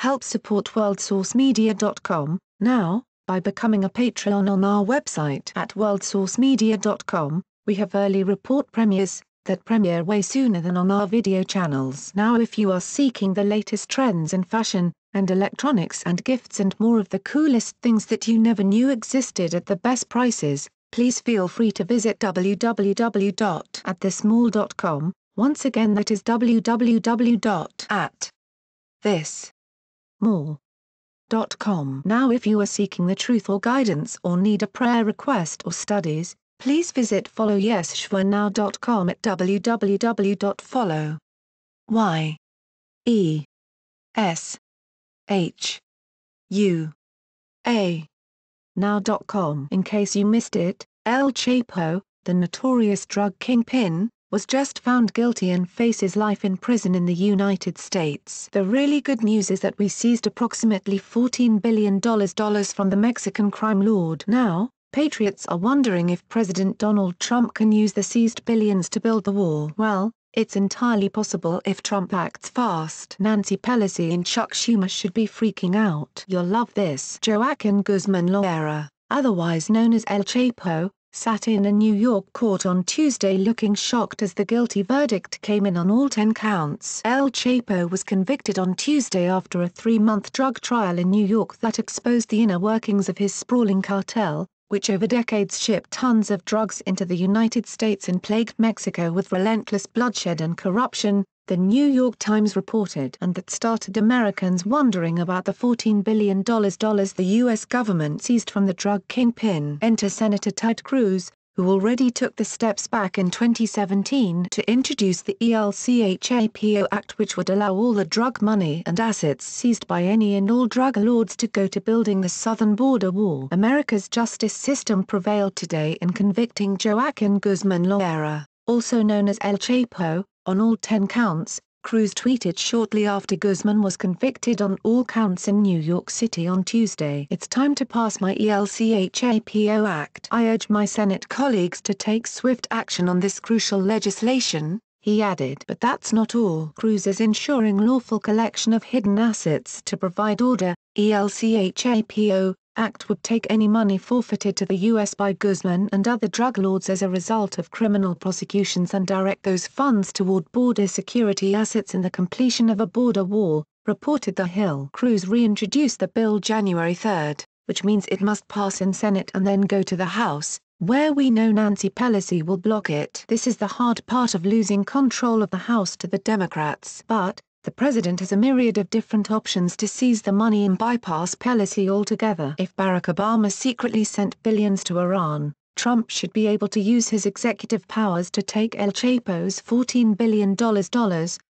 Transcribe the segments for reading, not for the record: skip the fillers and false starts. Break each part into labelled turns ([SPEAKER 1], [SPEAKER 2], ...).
[SPEAKER 1] Help support worldsourcemedia.com, now, by becoming a Patreon on our website at worldsourcemedia.com. We have early report premieres that premiere way sooner than on our video channels. Now if you are seeking the latest trends in fashion, and electronics and gifts and more of the coolest things that you never knew existed at the best prices, please feel free to visit www.atthismall.com. Once again, that is www.atthismall.com. Now if you are seeking the truth or guidance or need a prayer request or studies, please visit followyeshuanow.com at www.followYeshuanow.com. In case you missed it, El Chapo, the notorious drug kingpin, was just found guilty and faces life in prison in the United States. The really good news is that we seized approximately $14 billion from the Mexican crime lord. Now, patriots are wondering if President Donald Trump can use the seized billions to build the wall. Well, it's entirely possible if Trump acts fast. Nancy Pelosi and Chuck Schumer should be freaking out. You'll love this. Joaquin Guzman Loera, otherwise known as El Chapo, sat in a New York court on Tuesday looking shocked as the guilty verdict came in on all 10 counts. El Chapo was convicted on Tuesday after a 3-month drug trial in New York that exposed the inner workings of his sprawling cartel, which over decades shipped tons of drugs into the United States and plagued Mexico with relentless bloodshed and corruption, the New York Times reported, and that started Americans wondering about the $14 billion the U.S. government seized from the drug kingpin. Enter Senator Ted Cruz, who already took the steps back in 2017 to introduce the ELCHAPO Act, which would allow all the drug money and assets seized by any and all drug lords to go to building the southern border wall. America's justice system prevailed today in convicting Joaquin Guzman Loera, also known as El Chapo, on all 10 counts. Cruz tweeted shortly after Guzman was convicted on all counts in New York City on Tuesday. "It's time to pass my ELCHAPO Act. I urge my Senate colleagues to take swift action on this crucial legislation," he added. But that's not all. Cruz is ensuring lawful collection of hidden assets to provide order. ELCHAPO Act would take any money forfeited to the U.S. by Guzman and other drug lords as a result of criminal prosecutions and direct those funds toward border security assets and the completion of a border wall, reported The Hill. Cruz reintroduced the bill January 3, which means it must pass in Senate and then go to the House, where we know Nancy Pelosi will block it. This is the hard part of losing control of the House to the Democrats. But the president has a myriad of different options to seize the money and bypass Pelosi altogether. If Barack Obama secretly sent billions to Iran, Trump should be able to use his executive powers to take El Chapo's $14 billion,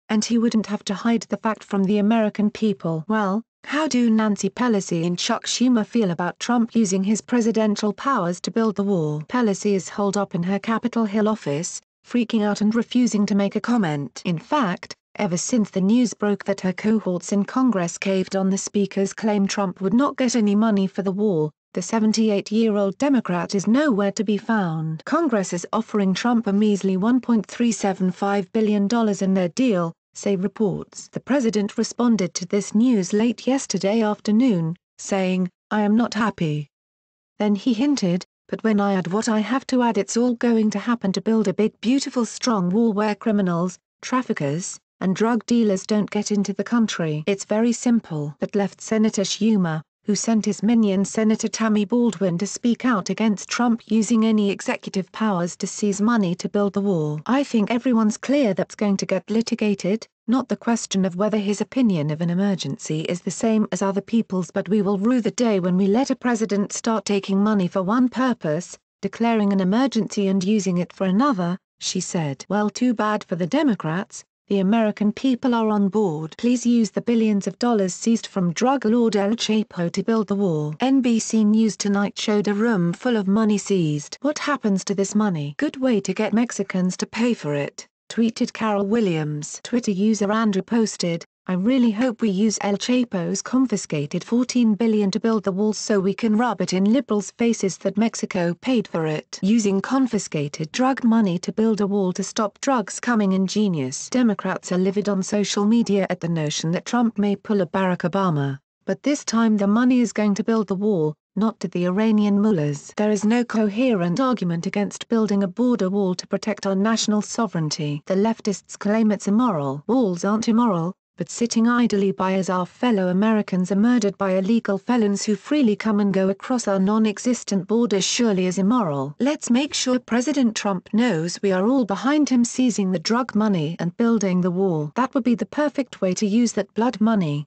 [SPEAKER 1] and he wouldn't have to hide the fact from the American people. Well, how do Nancy Pelosi and Chuck Schumer feel about Trump using his presidential powers to build the wall? Pelosi is holed up in her Capitol Hill office, freaking out and refusing to make a comment. In fact, ever since the news broke that her cohorts in Congress caved on the Speaker's claim Trump would not get any money for the wall, the 78-year-old Democrat is nowhere to be found. Congress is offering Trump a measly $1.375 billion in their deal, say reports. The president responded to this news late yesterday afternoon, saying, "I am not happy." Then he hinted, "But when I add what I have to add, it's all going to happen to build a big beautiful strong wall where criminals, traffickers, and drug dealers don't get into the country. It's very simple." That left Senator Schumer, who sent his minion Senator Tammy Baldwin to speak out against Trump using any executive powers to seize money to build the wall. "I think everyone's clear that's going to get litigated, not the question of whether his opinion of an emergency is the same as other people's, but we will rue the day when we let a president start taking money for one purpose, declaring an emergency and using it for another," she said. Well, too bad for the Democrats. The American people are on board. Please use the billions of dollars seized from drug lord El Chapo to build the wall. NBC News Tonight showed a room full of money seized. "What happens to this money? Good way to get Mexicans to pay for it," tweeted Carol Williams. Twitter user Andrew posted, I really hope we use El Chapo's confiscated $14 billion to build the wall so we can rub it in liberals' faces that Mexico paid for it. Using confiscated drug money to build a wall to stop drugs coming in, genius. Democrats are livid on social media at the notion that Trump may pull a Barack Obama, but this time the money is going to build the wall, not to the Iranian mullahs. There is no coherent argument against building a border wall to protect our national sovereignty. The leftists claim it's immoral. Walls aren't immoral, but sitting idly by as our fellow Americans are murdered by illegal felons who freely come and go across our non-existent borders surely is immoral. Let's make sure President Trump knows we are all behind him seizing the drug money and building the wall. That would be the perfect way to use that blood money.